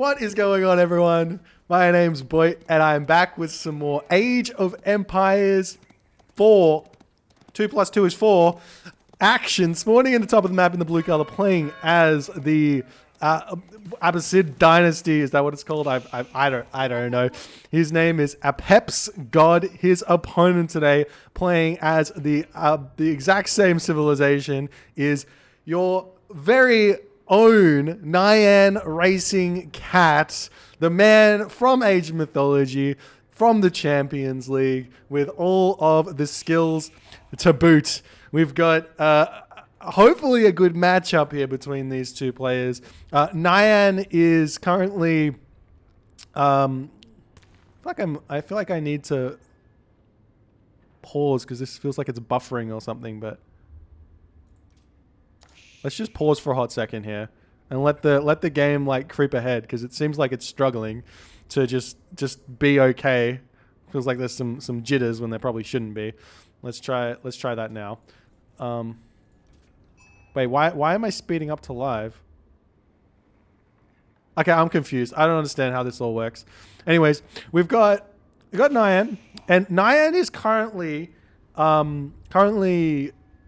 What is going on, everyone? My name's Boy, and I'm back with some more Age of Empires 4. 2 plus 2 is 4. Action. Spawning in the top of the map in the blue color, playing as the Abbasid Dynasty. Is that what it's called? I don't know. His name is apeps God. His opponent today, playing as the exact same civilization, is your very own NyanRacingCat, the man from Age of Mythology, from the Champions League, with all of the skills to boot. We've got hopefully a good matchup here between these two players. Nyan is currently, I feel like I need to pause because this feels like it's buffering or something, but let's just pause for a hot second here and let the game like creep ahead, because it seems like it's struggling to just be okay. Feels like there's some jitters when there probably shouldn't be. Let's try that now. Wait, why am I speeding up to live? Okay, I'm confused. I don't understand how this all works. Anyways, we've got Nyan, and Nyan is currently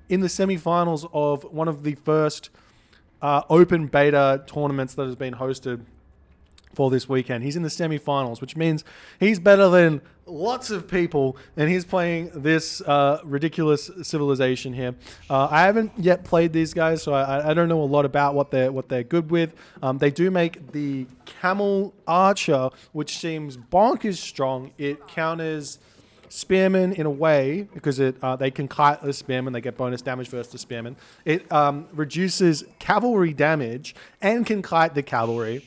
in the semifinals of one of the first open beta tournaments that has been hosted for this weekend. He's in the semifinals, which means he's better than lots of people, and he's playing this ridiculous civilization here. I haven't yet played these guys, so I don't know a lot about what they're good with. They do make the camel archer, which seems bonkers strong. It counters spearmen in a way, because they can kite the spearmen. They get bonus damage versus the spearmen. It reduces cavalry damage and can kite the cavalry.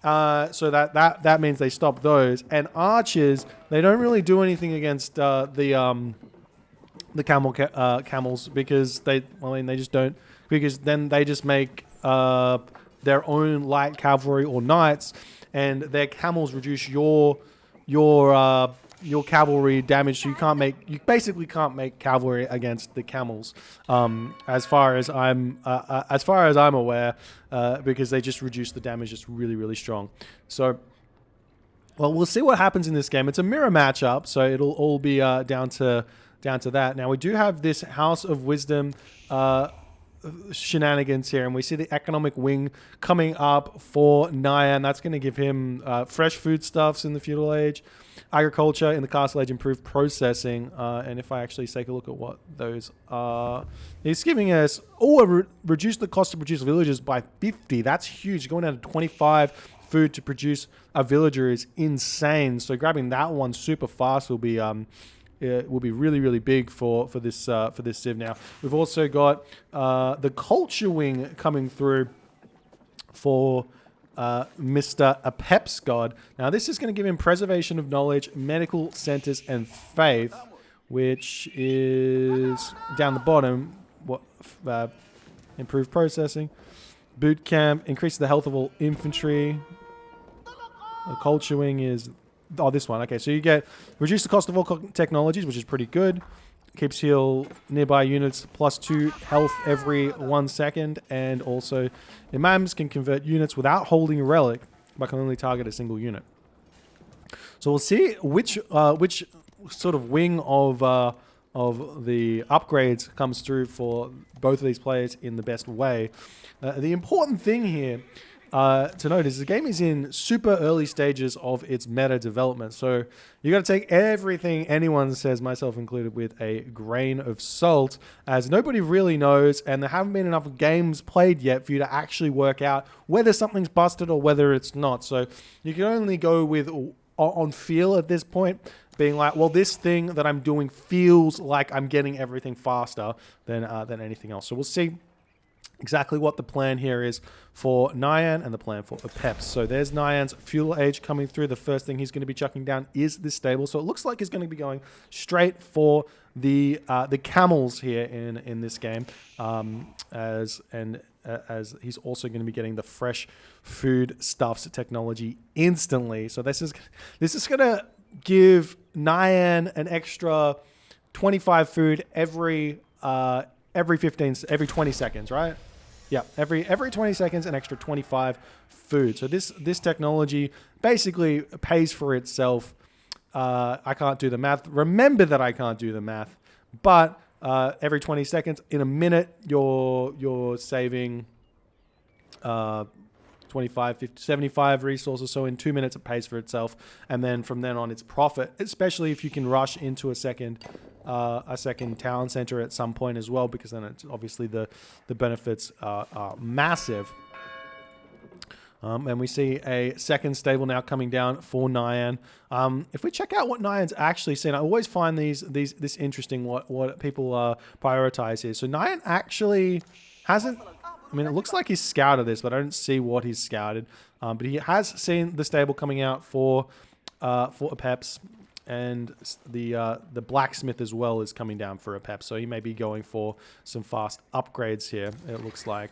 So that means they stop those. And archers, they don't really do anything against the camels, because they just don't, because then they just make their own light cavalry or knights, and their camels reduce your cavalry damage, so you basically can't make cavalry against the camels, as far as I'm aware, because they just reduce the damage just really strong. So, well, we'll see what happens in this game. It's a mirror matchup, so it'll all be down to that. Now we do have this House of Wisdom shenanigans here, and we see the economic wing coming up for Nyan. That's going to give him fresh foodstuffs in the feudal age, agriculture in the castle age, improved processing, and if I actually take a look at what those are, he's giving us reduce the cost to produce villages by 50. That's huge. Going down to 25 food to produce a villager is insane. So grabbing that one super fast will be it will be really big for this civ. Now we've also got the culture wing coming through for Mr. apeps God. Now this is going to give him preservation of knowledge, medical centers, and faith, which is down the bottom. What improved processing, boot camp, increase the health of all infantry. The culture wing is this one. Okay, so you get reduce the cost of all technologies, which is pretty good. Keeps heal nearby units +2 health every 1 second, and also imams can convert units without holding a relic, but can only target a single unit. So we'll see which sort of wing of the upgrades comes through for both of these players in the best way. The important thing here to note is the game is in super early stages of its meta development, so you got to take everything anyone says, myself included, with a grain of salt, as nobody really knows, and there haven't been enough games played yet for you to actually work out whether something's busted or whether it's not. So you can only go with on feel at this point, being like, well, this thing that I'm doing feels like I'm getting everything faster than anything else. So we'll see exactly what the plan here is for Nyan and the plan for apeps. So there's Nyan's feudal age coming through. The first thing he's going to be chucking down is this stable. So it looks like he's going to be going straight for the camels here in this game, as he's also going to be getting the fresh food stuffs technology instantly. So this is going to give Nyan an extra 25 food every 20 seconds, right? Yeah, every 20 seconds, an extra 25 food. So this technology basically pays for itself. I can't do the math. Remember that I can't do the math. But every 20 seconds, in a minute, you're saving 25, 50, 75 resources. So in 2 minutes, it pays for itself. And then from then on, it's profit, especially if you can rush into a second town center at some point as well, because then it's obviously the benefits are massive. And we see a second stable now coming down for Nyan. If we check out what Nyan's actually seen, I always find this interesting, what people prioritize here. So Nyan actually hasn't, I mean, it looks like he's scouted this, but I don't see what he's scouted. But he has seen the stable coming out for apeps, and the blacksmith as well is coming down for apeps. So he may be going for some fast upgrades here, it looks like.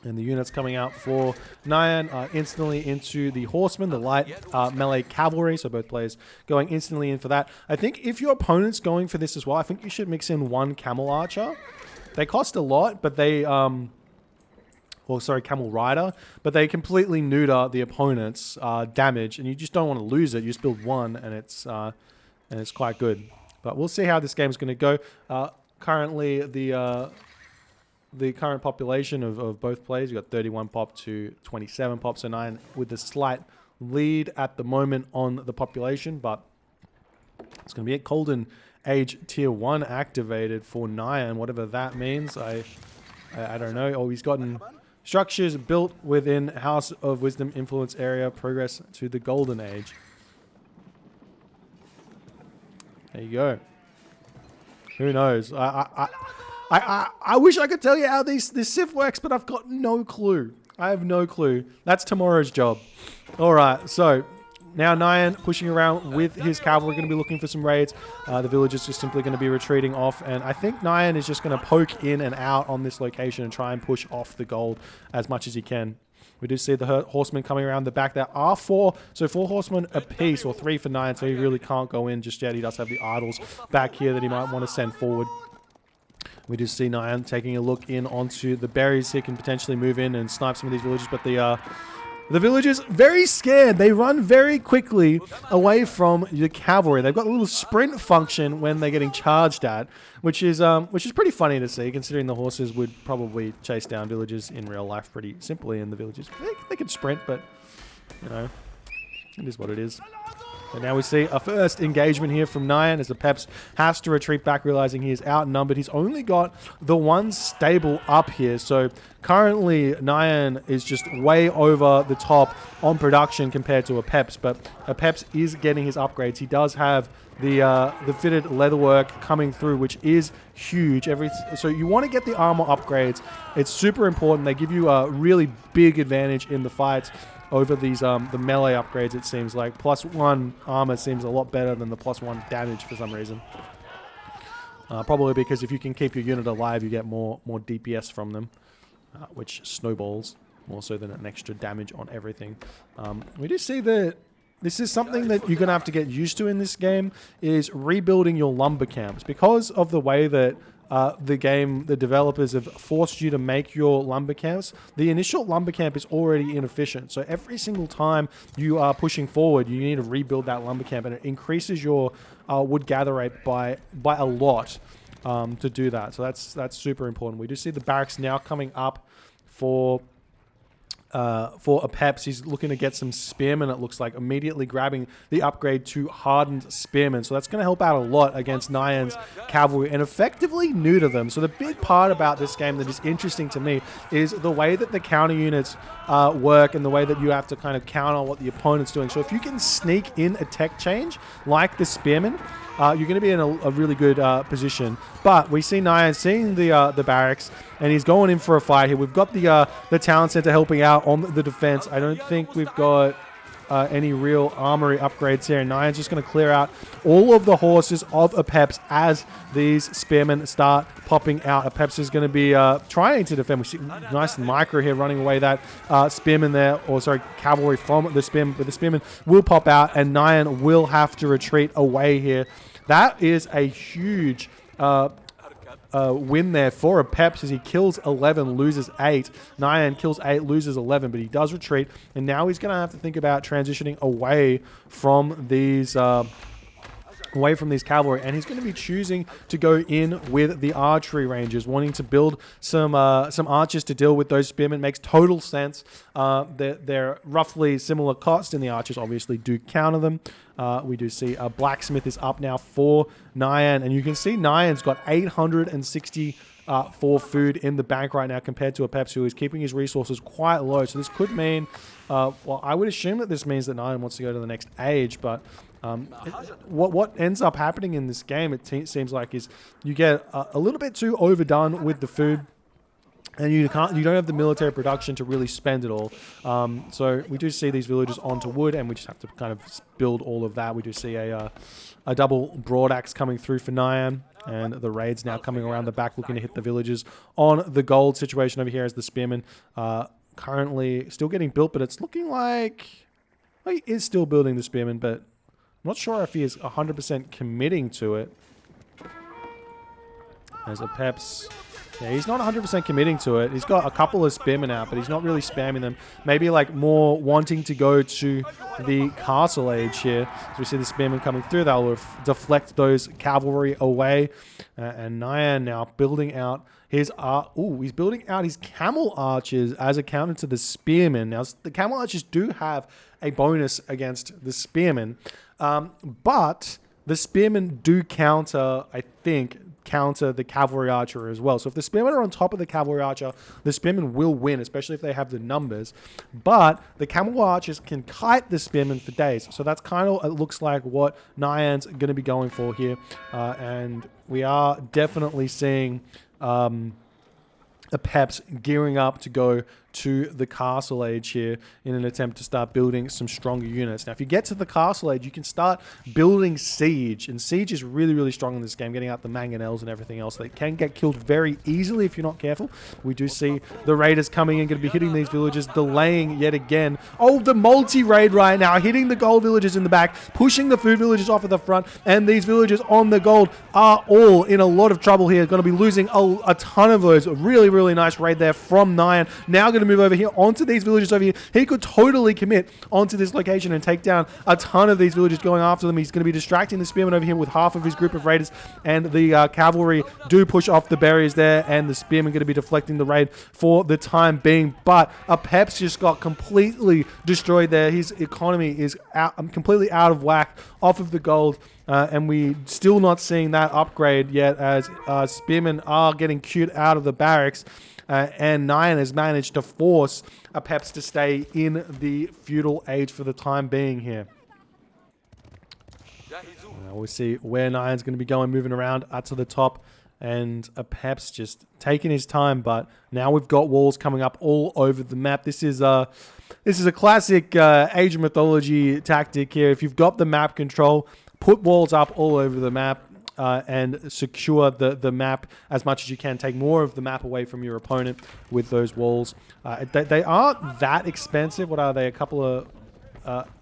And the units coming out for Nyan instantly into the horsemen, the light melee cavalry. So both players going instantly in for that. I think if your opponent's going for this as well, I think you should mix in one camel archer. They cost a lot, but they, camel rider, but they completely neuter the opponent's damage, and you just don't want to lose it. You just build one, and it's quite good. But we'll see how this game's going to go. Currently, the current population of both players, you've got 31 pop to 27 pop, so Nyan with a slight lead at the moment on the population, but it's going to be a Golden Age Tier 1 activated for Nyan, whatever that means. I don't know. Oh, he's gotten structures built within House of Wisdom influence area, progress to the Golden Age. There you go. Who knows? I wish I could tell you how this Civ works, but I've got no clue. I have no clue. That's tomorrow's job. All right, so now Nyan pushing around with his cavalry, going to be looking for some raids. The villagers just simply going to be retreating off, and I think Nyan is just going to poke in and out on this location and try and push off the gold as much as he can. We do see the horsemen coming around the back. There are 4 horsemen apiece, or 3 for Nyan, so he really can't go in just yet. He does have the idols back here that he might want to send forward. We do see Nyan taking a look in onto the berries. He can potentially move in and snipe some of these villagers, but the villagers very scared. They run very quickly away from the cavalry. They've got a little sprint function when they're getting charged at, which is pretty funny to see, considering the horses would probably chase down villagers in real life pretty simply, and the villagers they can sprint, but you know, it is what it is. And now we see a first engagement here from Nyan as the Peps has to retreat back, realizing he is outnumbered. He's only got the one stable up here. So currently Nyan is just way over the top on production compared to a Peps. But a Peps is getting his upgrades. He does have the fitted leatherwork coming through, which is huge. So you want to get the armor upgrades. It's super important. They give you a really big advantage in the fights over these the melee upgrades. It seems like +1 armor seems a lot better than the +1 damage for some reason. Probably because if you can keep your unit alive, you get more DPS from them, which snowballs more so than an extra damage on everything. We do see that this is something that you're going to have to get used to in this game, is rebuilding your lumber camps, because of the way that the developers have forced you to make your lumber camps. The initial lumber camp is already inefficient, so every single time you are pushing forward, you need to rebuild that lumber camp, and it increases your wood gather rate by a lot to do that. So that's super important. We do see the barracks now coming up for apeps. He's looking to get some spearmen, it looks like, immediately grabbing the upgrade to hardened spearmen. So that's going to help out a lot against Nyan's cavalry and effectively neuter them. So the big part about this game that is interesting to me is the way that the counter units work, and the way that you have to kind of counter what the opponent's doing. So if you can sneak in a tech change like the spearmen, you're going to be in a really good position. But we see Nyan seeing the barracks, and he's going in for a fight here. We've got the talent center helping out on the defense. I don't think we've got any real armory upgrades here. And Nyan's just going to clear out all of the horses of apeps as these spearmen start popping out. Apeps is going to be trying to defend. We see nice micro here running away that spearman there, or sorry, cavalry from the spearman, but the spearman will pop out, and Nyan will have to retreat away here. That is a huge win there for apeps as he kills 11, loses 8. Nyan kills 8, loses 11, but he does retreat. And now he's going to have to think about transitioning away from these cavalry, and he's going to be choosing to go in with the archery rangers, wanting to build some archers to deal with those spearmen. Makes total sense. They're roughly similar cost, and the archers obviously do counter them. We do see a blacksmith is up now for Nyan, and you can see Nyan's got 860 for food in the bank right now compared to apeps, who is keeping his resources quite low. So this could mean, well, I would assume that this means that Nyan wants to go to the next age, but what ends up happening in this game, it seems like, is you get a little bit too overdone with the food, and you don't have the military production to really spend it all. So we do see these villagers onto wood, and we just have to kind of build all of that. We do see a double broad axe coming through for Nyan, and the raids now coming around the back, looking to hit the villagers on the gold situation over here as the spearmen currently still getting built, but it's looking like he is still building the spearmen, but I'm not sure if he is 100% committing to it. As apeps, yeah, he's not 100% committing to it. He's got a couple of spearmen out, but he's not really spamming them. Maybe like more wanting to go to the castle age here. So we see the spearmen coming through. They'll deflect those cavalry away. And Nyan now building out his he's building out his camel archers as a counter to the spearmen. Now the camel archers do have a bonus against the spearmen, but the spearmen do counter the cavalry archer as well. So if the spearmen are on top of the cavalry archer, the spearmen will win, especially if they have the numbers. But the camel archers can kite the spearmen for days. So that's kind of, it looks like, what Nyan's going to be going for here. And we are definitely seeing apeps gearing up to go to the castle age here in an attempt to start building some stronger units. Now, if you get to the castle age, you can start building siege, and siege is really, really strong in this game, getting out the mangonels and everything else. They can get killed very easily if you're not careful. We do see the raiders coming in, going to be hitting these villages, delaying yet again. Oh, the multi-raid right now, hitting the gold villagers in the back, pushing the food villagers off at the front, and these villagers on the gold are all in a lot of trouble here. Going to be losing a ton of those. Really, really nice raid there from Nyan. Now going to move over here onto these villagers over here. He could totally commit onto this location and take down a ton of these villagers going after them. He's going to be distracting the spearmen over here with half of his group of raiders, and the cavalry do push off the barriers there, and the spearmen going to be deflecting the raid for the time being. But apeps just got completely destroyed there. His economy is completely out of whack off of the gold. And we still not seeing that upgrade yet, as spearmen are getting queued out of the barracks, and Nyan has managed to force apeps to stay in the feudal age for the time being here. We'll see where Nyan's going to be going, moving around up to the top, and apeps just taking his time. But now we've got walls coming up all over the map. This is a classic Age of Mythology tactic here. If you've got the map control, put walls up all over the map and secure the map as much as you can. Take more of the map away from your opponent with those walls. They aren't that expensive. What are they? A couple of...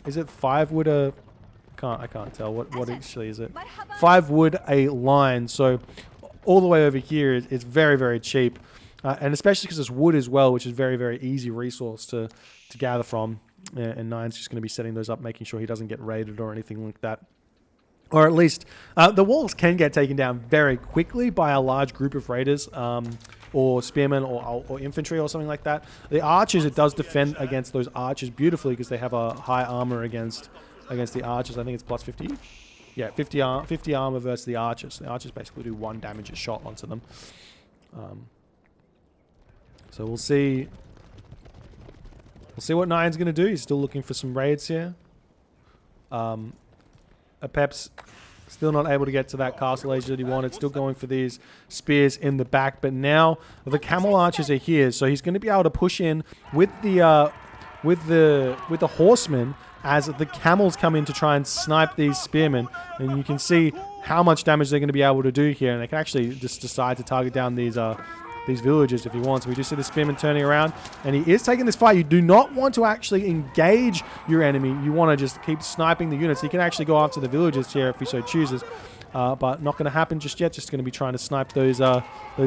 is it 5 wood a... I can't tell. What actually is it? 5 wood a line. So all the way over here is very, very cheap. And especially because it's wood as well, which is very, very easy resource to gather from. And Nyan's just going to be setting those up, making sure he doesn't get raided or anything like that. Or at least the walls can get taken down very quickly by a large group of raiders or spearmen or infantry or something like that. The archers, it does defend against those archers beautifully because they have a high armor against the archers. I think it's plus 50. Yeah, 50 armor versus the archers. The archers basically do 1 damage a shot onto them. So we'll see. We'll see what Nyan's going to do. He's still looking for some raids here. Apeps still not able to get to that castle age that he wanted. Still going for these spears in the back. But now the camel archers are here, so he's going to be able to push in with the horsemen as the camels come in to try and snipe these spearmen. And you can see how much damage they're going to be able to do here. And they can actually just decide to target down these these villagers if he wants. We do see the spearman turning around, and he is taking this fight. You do not want to actually engage your enemy. You want to just keep sniping the units. He can actually go after the villagers here if he so chooses. But not going to happen just yet. Just going to be trying to snipe those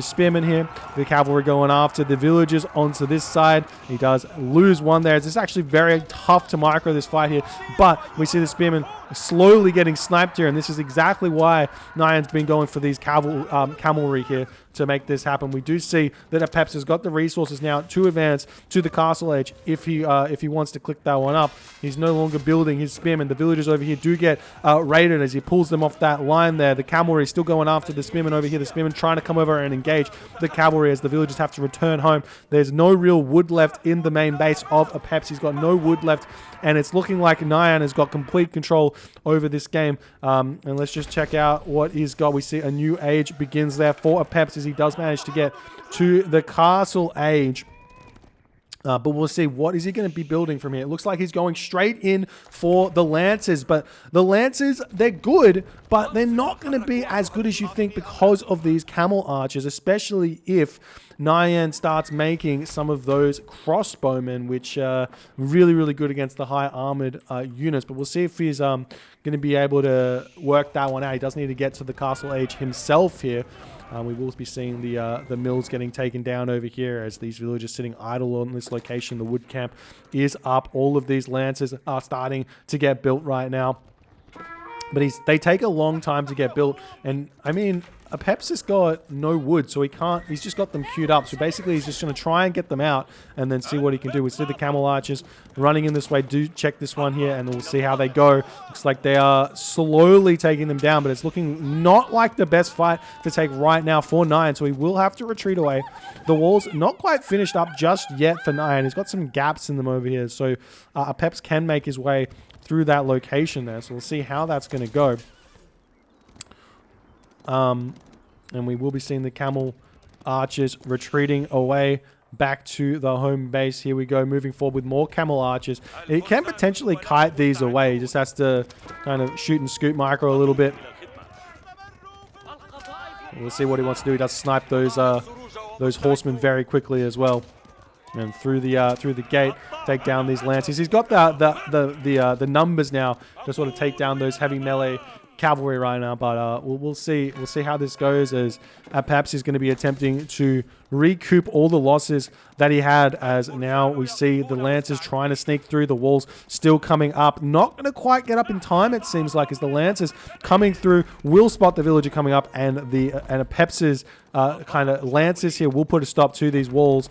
spearmen here. The cavalry going after the villagers onto this side. He does lose one there. It's actually very tough to micro this fight here. But we see the spearmen slowly getting sniped here. And this is exactly why Nyan's been going for these cavalry here to make this happen. We do see that apeps has got the resources now to advance to the castle age if he wants to click that one up. He's no longer building his spearmen. The villagers over here do get raided as he pulls them off that line there. The cavalry is still going after the spearmen over here. The spearmen trying to come over and engage the cavalry as the villagers have to return home. There's no real wood left in the main base of apeps. He's got no wood left, and it's looking like Nyan has got complete control over this game. And let's just check out what he's got. We see a new age begins there for apeps as he does manage to get to the castle age. But we'll see, what is he going to be building from here? It looks like he's going straight in for the Lancers. But the Lancers, they're good, but they're not going to be as good as you think because of these camel archers, especially if Nyan starts making some of those crossbowmen, which are really, really good against the high armored units. But we'll see if he's going to be able to work that one out. He does need to get to the castle age himself here. We will be seeing the mills getting taken down over here as these villagers sitting idle on this location. The wood camp is up. All of these lances are starting to get built right now. But they take a long time to get built. And, I mean, apeps has got no wood, so he can't. He's just got them queued up. So basically, he's just going to try and get them out and then see what he can do. We see the camel archers running in this way. Do check this one here, and we'll see how they go. Looks like they are slowly taking them down, but it's looking not like the best fight to take right now for Nyan. So he will have to retreat away. The walls not quite finished up just yet for Nyan. He's got some gaps in them over here, so apeps can make his way through that location there. So we'll see how that's going to go. And we will be seeing the camel archers retreating away back to the home base. Here we go, moving forward with more camel archers. He can potentially kite these away. He just has to kind of shoot and scoot micro a little bit. We'll see what he wants to do. He does snipe those horsemen very quickly as well. And through the gate, take down these lancers. He's got the numbers now to sort of take down those heavy melee cavalry right now. But we'll see how this goes, as apeps is going to be attempting to recoup all the losses that he had, as now we see the lancers trying to sneak through the walls, still coming up. Not going to quite get up in time, it seems like, as the lancers coming through will spot the villager coming up, and apeps' kind of lancers here will put a stop to these walls.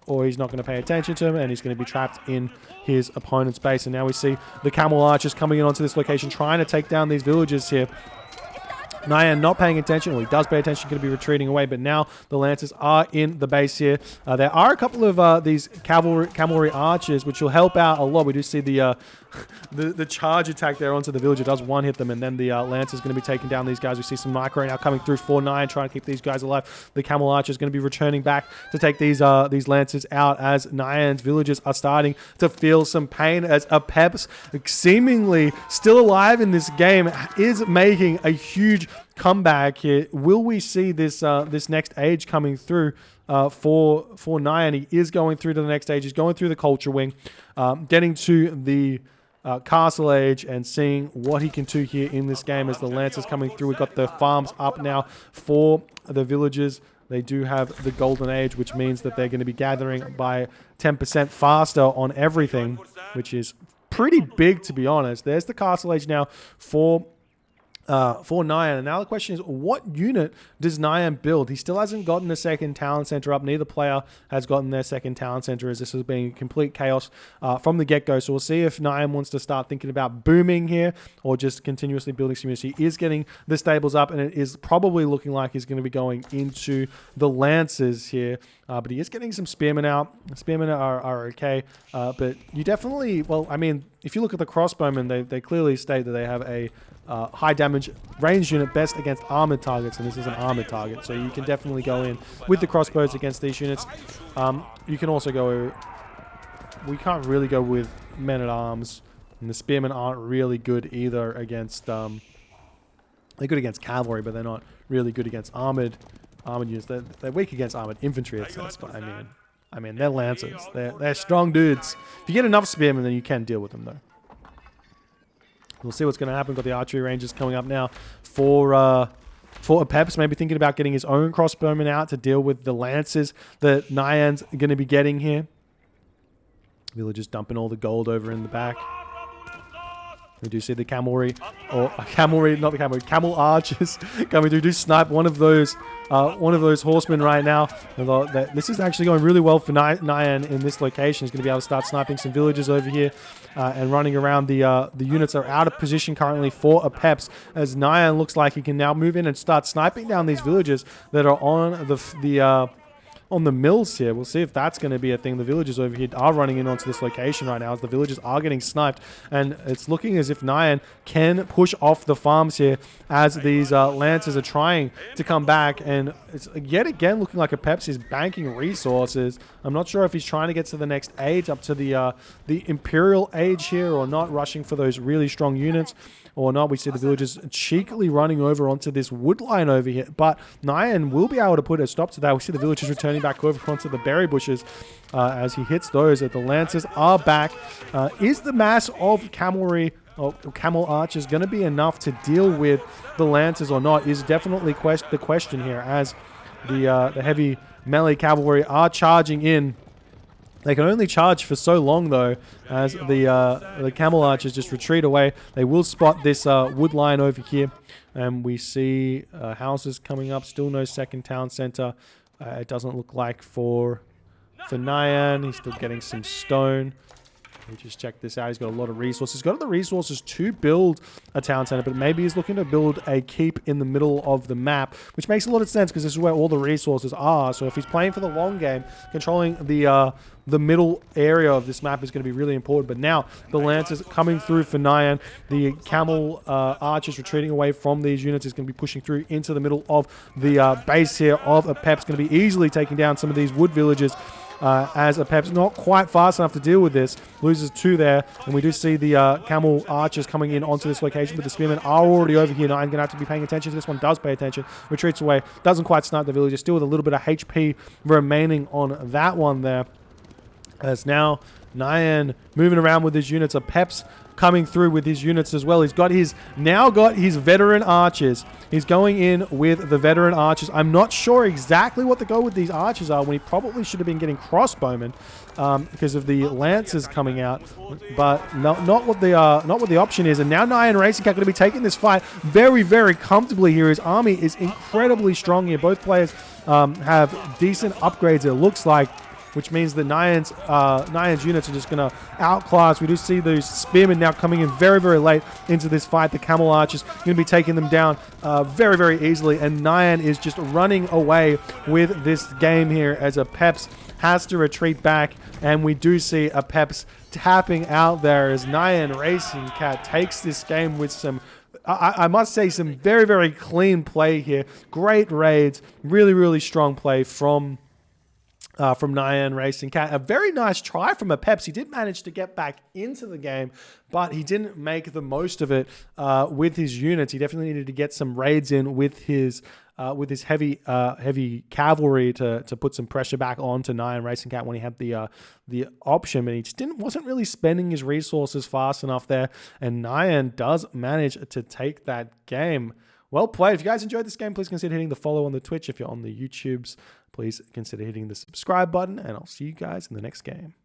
Or he's not going to pay attention to him, and he's going to be trapped in his opponent's base. And now we see the camel archers coming in onto this location, trying to take down these villagers here. Nyan not paying attention. Well, he does pay attention, going to be retreating away, but now the lancers are in the base here. There are a couple of these cavalry archers, which will help out a lot. We do see the charge attack there onto the villager does one hit them, and then the lancer is going to be taking down these guys. We see some micro now coming through for Nyan, trying to keep these guys alive. The camel archer is going to be returning back to take these lancers out, as Nyan's villagers are starting to feel some pain, as apeps, seemingly still alive in this game, is making a huge comeback here. Will we see this this next age coming through for Nyan? He is going through to the next age. He's going through the culture wing, getting to the castle age and seeing what he can do here in this game as the lancers coming through. We've got the farms up now for the villagers. They do have the golden age, which means that they're going to be gathering by 10% faster on everything, which is pretty big, to be honest. There's the castle age now for Nyan. And now the question is, what unit does Nyan build? He still hasn't gotten the second talent center up. Neither player has gotten their second talent center, as this has been complete chaos from the get-go. So we'll see if Nyan wants to start thinking about booming here or just continuously building some units. He is getting the stables up, and it is probably looking like he's going to be going into the lancers here. But he is getting some spearmen out. Spearmen are okay. But you definitely, well, I mean, if you look at the crossbowmen, they clearly state that they have a high damage ranged unit, best against armored targets, and this is an armored target, so you can definitely go in with the crossbows against these units. You can also go, we can't really go with men-at-arms, and the spearmen aren't really good either against, they're good against cavalry, but they're not really good against armored armored units. They're weak against armored infantry, it says, but I mean, they're lancers. They're strong dudes. If you get enough spearmen, then you can deal with them, though. We'll see what's going to happen. Got the archery rangers coming up now for apeps, maybe thinking about getting his own crossbowmen out to deal with the lancers that Nyan's going to be getting here. Villagers dumping all the gold over in the back. We do see the camelry, or camelry, not the camelry, camel archers coming through. Do snipe one of those horsemen right now. This is actually going really well for Nyan in this location. He's going to be able to start sniping some villagers over here and running around. The units are out of position currently for apeps, as Nyan looks like he can now move in and start sniping down these villagers that are on the mills here. We'll see if that's going to be a thing. The villagers over here are running in onto this location right now as the villagers are getting sniped, and it's looking as if Nyan can push off the farms here as these lancers are trying to come back, and it's yet again looking like apeps is banking resources. I'm not sure if he's trying to get to the next age, up to the Imperial age here, or not, rushing for those really strong units or not. We see the villagers cheekily running over onto this wood line over here, but Nyan will be able to put a stop to that. We see the villagers returning back over onto the berry bushes as he hits those. The lancers are back. Is the mass of camelry or camel archers going to be enough to deal with the lancers or not is definitely the question here, as the heavy melee cavalry are charging in. They can only charge for so long, though, as the camel archers just retreat away. They will spot this wood line over here, and we see houses coming up. Still no second town center. It doesn't look like for Nyan. He's still getting some stone. We just check this out. He's got a lot of resources. He's got the resources to build a town center, but maybe he's looking to build a keep in the middle of the map, which makes a lot of sense because this is where all the resources are. So if he's playing for the long game, controlling the middle area of this map is going to be really important. But now the lancers coming through for Nyan. The camel archers retreating away from these units is going to be pushing through into the middle of the base here of apeps. Going to be easily taking down some of these wood villages. As apeps not quite fast enough to deal with this, loses 2 there, and we do see the camel archers coming in onto this location, but the spearmen are already over here. Now I'm going to have to be paying attention to this one. Does pay attention, retreats away, doesn't quite snipe the villagers, still with a little bit of HP remaining on that one there. As now Nyan moving around with his units, apeps coming through with his units as well. He's got his veteran archers. He's going in with the veteran archers. I'm not sure exactly what the goal with these archers are, when he probably should have been getting crossbowmen because of the lancers coming out, but not what the option is. And now NyanRacingCat going to be taking this fight very, very comfortably here. His army is incredibly strong here. Both players have decent upgrades, it looks like, which means that Nyan's units are just going to outclass. We do see those spearmen now coming in very, very late into this fight. The camel archers going to be taking them down very, very easily, and Nyan is just running away with this game here as apeps has to retreat back, and we do see apeps tapping out there as NyanRacingCat takes this game with some, I must say, some very, very clean play here. Great raids, really, really strong play from NyanRacingCat. A very nice try from apeps. He did manage to get back into the game, but he didn't make the most of it with his units. He definitely needed to get some raids in with his heavy cavalry to put some pressure back onto NyanRacingCat when he had the option, but he just wasn't really spending his resources fast enough there, and Nyan does manage to take that game. Well played. If you guys enjoyed this game, please consider hitting the follow on the Twitch. If you're on the YouTubes, please consider hitting the subscribe button, and I'll see you guys in the next game.